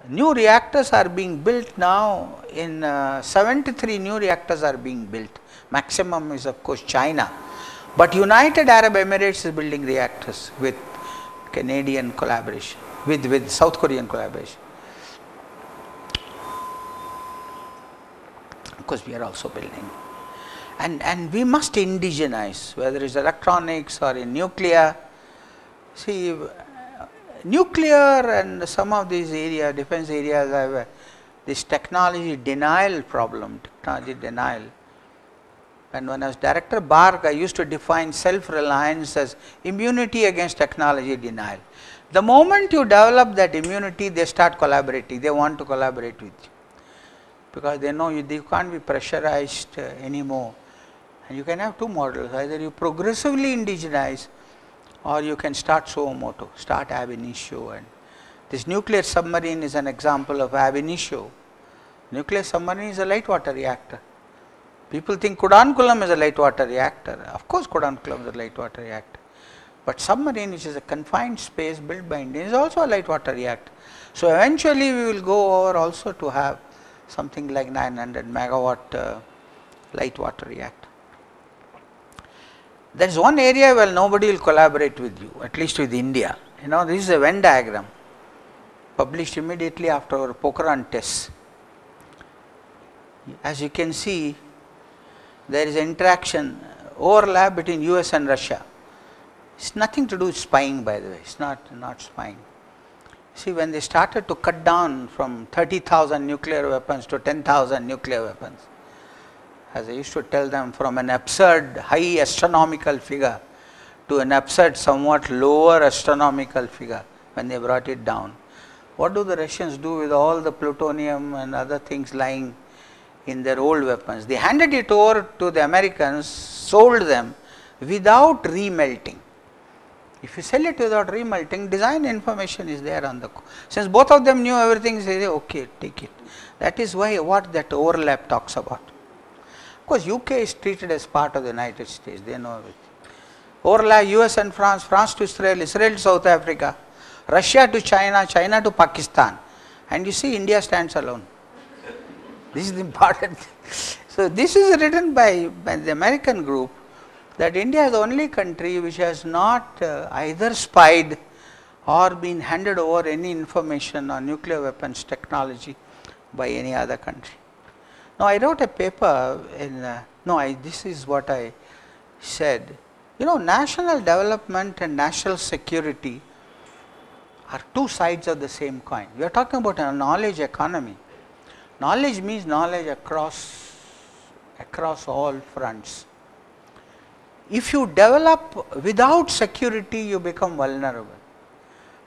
New reactors are being built now in 73 new reactors are being built. Maximum is of course China. But United Arab Emirates is building reactors with Canadian collaboration, with South Korean collaboration. Of course, we are also building. And we must indigenize, whether it's electronics or in nuclear. See, nuclear and some of these areas, defense areas, have this technology denial problem, technology denial. And when I was director BARC, I used to define self-reliance as immunity against technology denial. The moment you develop that immunity, they start collaborating. They want to collaborate with you because they know you can't be pressurized anymore. And you can have two models: either you progressively indigenize, or you can start suo motu, start ab initio. And this nuclear submarine is an example of ab initio. Nuclear submarine is a light water reactor. People think Kudankulam is a light water reactor. Of course, Kudankulam is a light water reactor. But submarine, which is a confined space built by India, is also a light water reactor. So eventually, we will go over also to have something like 900 megawatt light water reactor. There is one area where nobody will collaborate with you, at least with India. You know, this is a Venn diagram published immediately after our Pokhran tests. As you can see, there is interaction, overlap between US and Russia. It's nothing to do with spying, by the way. It's not spying. See, when they started to cut down from 30,000 nuclear weapons to 10,000 nuclear weapons, as I used to tell them, from an absurd high astronomical figure to an absurd somewhat lower astronomical figure when they brought it down. What do the Russians do with all the plutonium and other things lying in their old weapons? They handed it over to the Americans, sold them without remelting. If you sell it without remelting, design information is there on the. Since both of them knew everything, they say, okay, take it. That is why what that overlap talks about. Of course, UK is treated as part of the United States. They know everything. Overlap US and France, France to Israel, Israel to South Africa, Russia to China, China to Pakistan. And you see, India stands alone. This is the important thing. So this is written by the American group, that India is the only country which has not either spied or been handed over any information on nuclear weapons technology by any other country. Now, I wrote a paper in, this is what I said. You know, national development and national security are two sides of the same coin. We are talking about a knowledge economy. Knowledge means knowledge across all fronts. If you develop without security, you become vulnerable.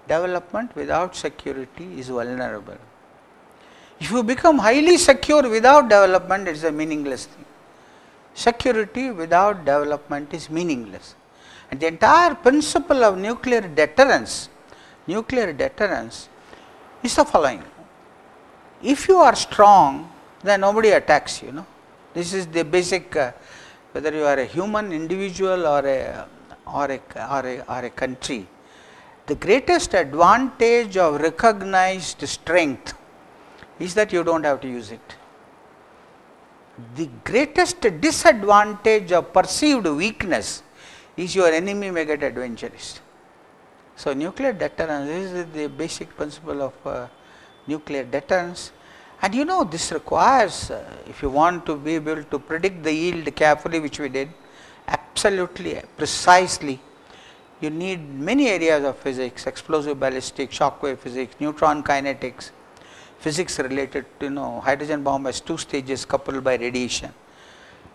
Development without security is vulnerable. If you become highly secure without development, it is a meaningless thing. Security without development is meaningless. And the entire principle of nuclear deterrence is the following. If you are strong, then nobody attacks you. No? This is the basic, whether you are a human individual or a country. The greatest advantage of recognized strength is that you don't have to use it. The greatest disadvantage of perceived weakness is your enemy may get adventurous. So nuclear deterrence is the basic principle of nuclear deterrence. And you know, this requires, if you want to be able to predict the yield carefully, which we did, absolutely, precisely, you need many areas of physics: explosive ballistic, shockwave physics, neutron kinetics, physics related to, hydrogen bomb has two stages coupled by radiation.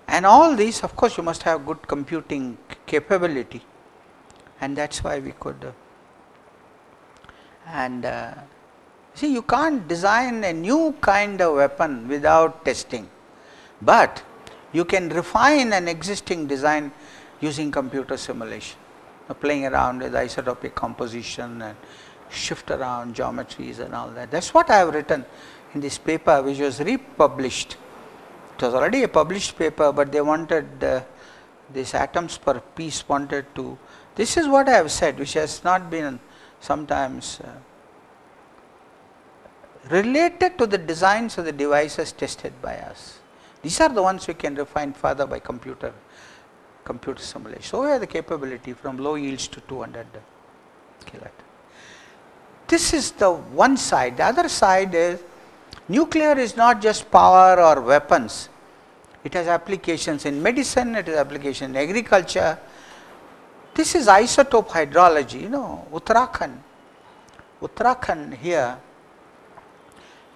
And all these, of course, you must have good computing capability, and that's why we could. See, you can't design a new kind of weapon without testing, but you can refine an existing design using computer simulation, playing around with isotopic composition and shift around geometries and all that. That's what I have written in this paper, which was republished. It was already a published paper, but they wanted this atoms per piece wanted to. This is what I have said, which has not been sometimes related to the designs of the devices tested by us. These are the ones we can refine further by computer simulation. So we have the capability from low yields to 200 kilowatt. This is the one side. The other side is nuclear is not just power or weapons. It has applications in medicine, it has application in agriculture. This is isotope hydrology. You know, Uttarakhand here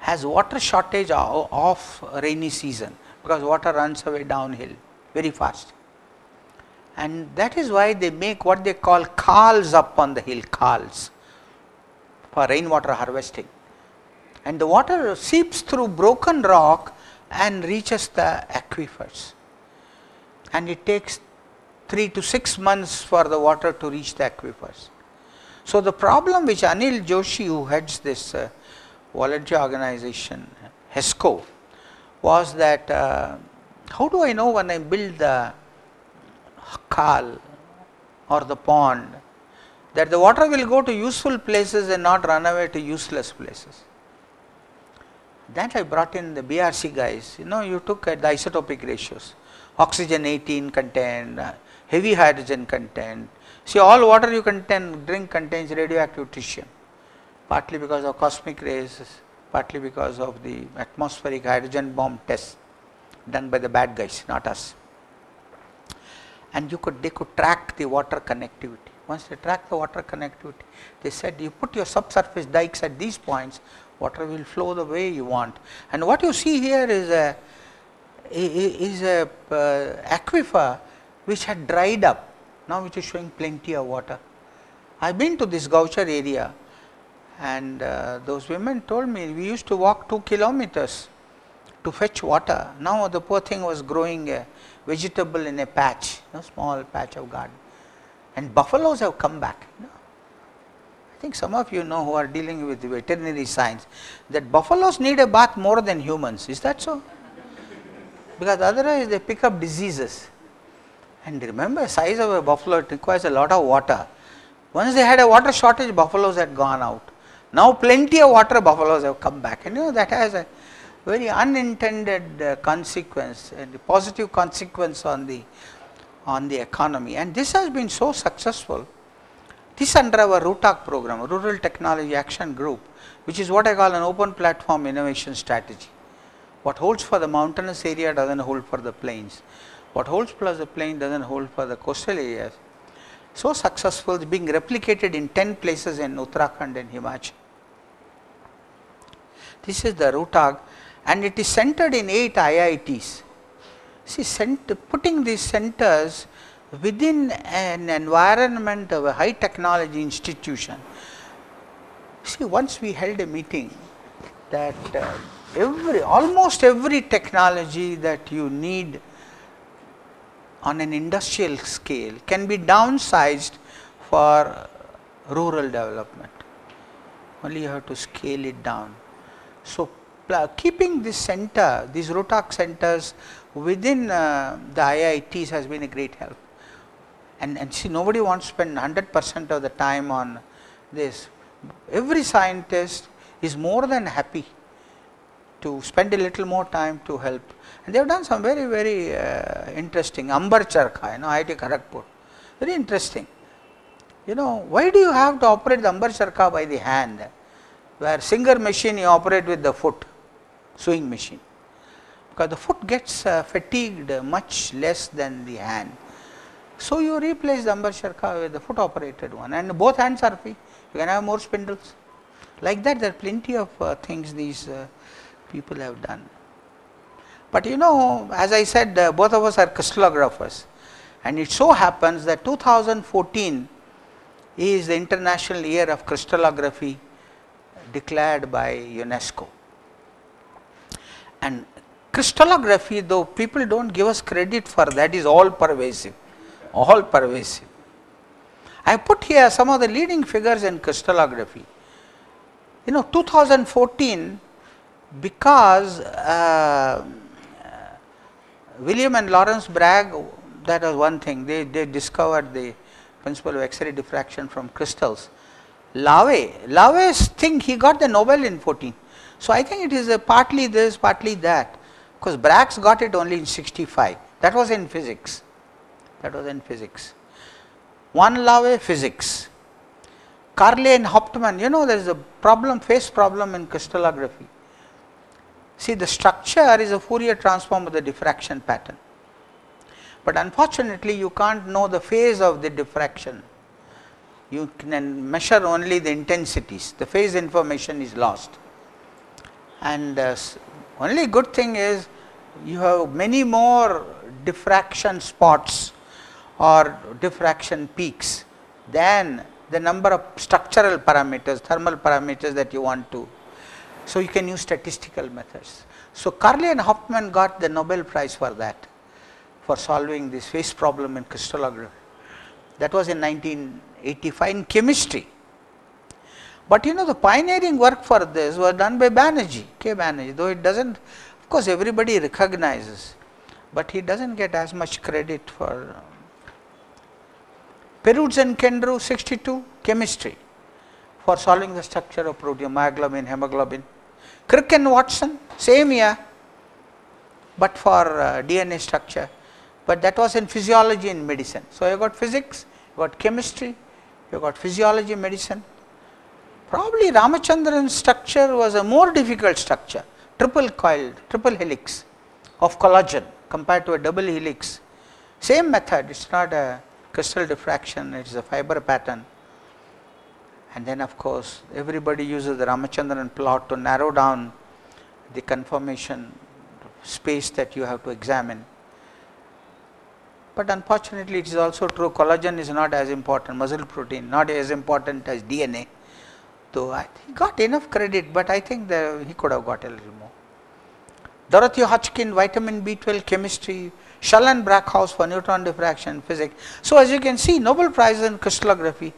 has water shortage of rainy season because water runs away downhill very fast. And that is why they make what they call khals up on the hill, khals, for rainwater harvesting. And the water seeps through broken rock and reaches the aquifers. And it takes 3 to 6 months for the water to reach the aquifers. So the problem which Anil Joshi, who heads this voluntary organization, HESCO, was that how do I know when I build the khal or the pond that the water will go to useful places and not run away to useless places? Then I brought in the BRC guys. You know, you took at the isotopic ratios, oxygen 18 content, heavy hydrogen content. See, all water you drink contains radioactive tritium, partly because of cosmic rays, partly because of the atmospheric hydrogen bomb tests done by the bad guys, not us. And they could track the water connectivity. Once they track the water connectivity, they said you put your subsurface dikes at these points, water will flow the way you want. And what you see here is a aquifer which had dried up, now which is showing plenty of water. I have been to this Gauchar area, and those women told me we used to walk 2 kilometers to fetch water. Now the poor thing was growing a vegetable in a patch, small patch of garden. And buffaloes have come back. I think some of you know, who are dealing with veterinary science, that buffaloes need a bath more than humans. Is that so? Because otherwise they pick up diseases. And remember, the size of a buffalo, it requires a lot of water. Once they had a water shortage, buffaloes had gone out. Now plenty of water, buffaloes have come back. And that has a very unintended consequence, and a positive consequence on the economy. And this has been so successful. This under our RUTAC program, Rural Technology Action Group, which is what I call an open platform innovation strategy. What holds for the mountainous area doesn't hold for the plains. What holds for the plain doesn't hold for the coastal areas. So successful, it's being replicated in 10 places in Uttarakhand and Himachal. This is the RUTAG, and it is centered in 8 IITs. See, putting these centers within an environment of a high technology institution. See, once we held a meeting that almost every technology that you need on an industrial scale can be downsized for rural development. Only you have to scale it down. So keeping this center, these RUTAC centers within the IITs has been a great help. And see, nobody wants to spend 100% of the time on this. Every scientist is more than happy to spend a little more time to help. And they have done some very, very interesting. Ambar Charkha, IIT Kharagpur, very interesting. Why do you have to operate the Ambar Charkha by the hand, where Singer machine you operate with the foot, sewing machine? Because the foot gets fatigued much less than the hand. So you replace the Ambar Charkha with the foot operated one, and both hands are free. You can have more spindles. Like that, there are plenty of things these people have done. But as I said, both of us are crystallographers, and it so happens that 2014 is the International Year of Crystallography declared by UNESCO. And crystallography, though people don't give us credit for that, is all pervasive. All pervasive. I put here some of the leading figures in crystallography. 2014, because William and Lawrence Bragg, that was one thing, they discovered the principle of X-ray diffraction from crystals. Lave's thing, he got the Nobel in 14. So I think it is partly this, partly that. Because Bragg's got it only in 65. That was in physics. That was in physics. One Lave, physics. Carle and Hauptmann, you know, there is a problem, phase problem in crystallography. See, the structure is a Fourier transform of the diffraction pattern. But unfortunately, you can't know the phase of the diffraction. You can measure only the intensities. The phase information is lost. And only good thing is you have many more diffraction spots or diffraction peaks than the number of structural parameters, thermal parameters that you want to. So you can use statistical methods. So Carle and Hauptmann got the Nobel Prize for that, for solving this phase problem in crystallography. That was in 1985 in chemistry. But you know, the pioneering work for this was done by Banerjee, K. Banerjee, though it doesn't, of course everybody recognizes, but he doesn't get as much credit for. Perutz and Kendrew, 62, chemistry, for solving the structure of protein, myoglobin, hemoglobin. Crick and Watson, same year, but for DNA structure. But that was in physiology and medicine. So you got physics, you got chemistry, you got physiology, medicine. Probably Ramachandran's structure was a more difficult structure, triple coiled, triple helix of collagen compared to a double helix. Same method, it is not a crystal diffraction, it is a fiber pattern. And then of course, everybody uses the Ramachandran plot to narrow down the conformation space that you have to examine. But unfortunately, it is also true, collagen is not as important, muscle protein, not as important as DNA. Though he got enough credit, but I think he could have got a little more. Dorothy Hodgkin, vitamin B12, chemistry, Shalon Brackhaus for neutron diffraction, physics. So as you can see, Nobel Prize in crystallography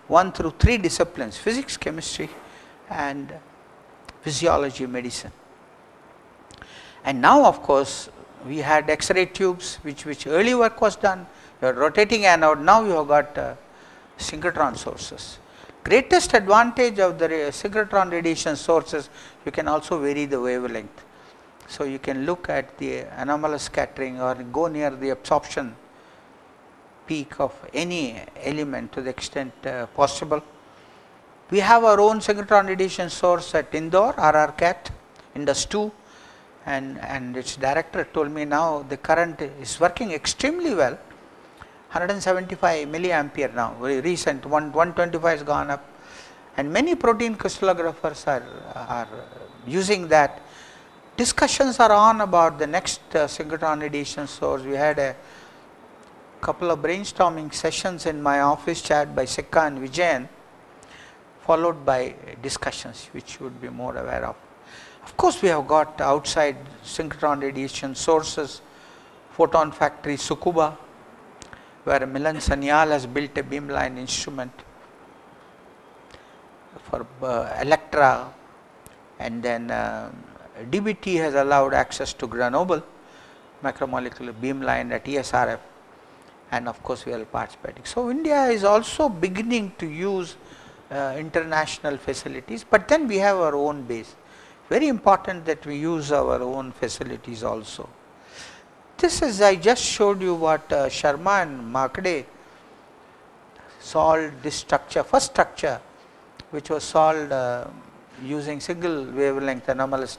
won through 3 disciplines, physics, chemistry and physiology, medicine. And now of course, we had X-ray tubes, which early work was done, you had rotating anode, now you have got synchrotron sources. Greatest advantage of the synchrotron radiation sources, you can also vary the wavelength. So you can look at the anomalous scattering or go near the absorption peak of any element to the extent possible. We have our own synchrotron radiation source at Indore, RRCAT, Indus 2, and its director told me now the current is working extremely well. 175 milliampere now, very recent, 125 has gone up, and many protein crystallographers are using that. Discussions are on about the next synchrotron radiation source. We had a couple of brainstorming sessions in my office, chaired by Sikka and Vijayan, followed by discussions which you would be more aware of. Of course, we have got outside synchrotron radiation sources, photon factory Tsukuba, where Milan Sanyal has built a beamline instrument for Electra, and then DBT has allowed access to Grenoble macromolecular beamline at ESRF, and of course we are participating. So India is also beginning to use international facilities, but then we have our own base. Very important that we use our own facilities also. This is, I just showed you what Sharma and Makde solved this structure, first structure which was solved using single wavelength anomalous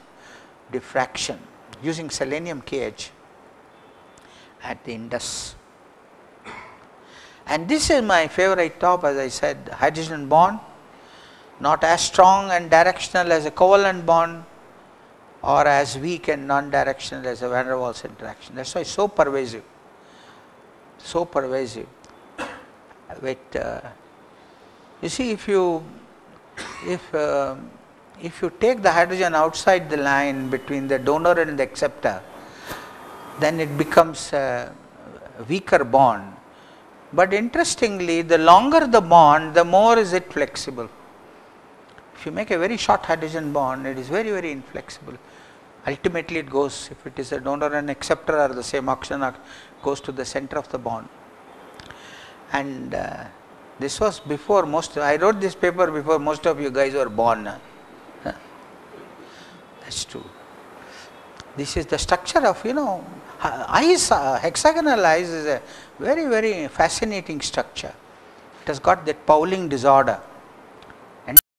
diffraction using selenium KH at the Indus. And this is my favorite top, as I said, hydrogen bond, not as strong and directional as a covalent bond, or as weak and non-directional as a van der Waals interaction. That's why it's so pervasive, so pervasive. With you see, if you take the hydrogen outside the line between the donor and the acceptor, then it becomes a weaker bond. But interestingly, the longer the bond, the more is it flexible. If you make a very short hydrogen bond, it is very, very inflexible. Ultimately, it goes, if it is a donor and acceptor are the same oxygen, goes to the center of the bond. And This was before I wrote this paper before most of you guys were born. That's true. This is the structure of, eyes, hexagonal eyes is a very, very fascinating structure. It has got that Pauling disorder.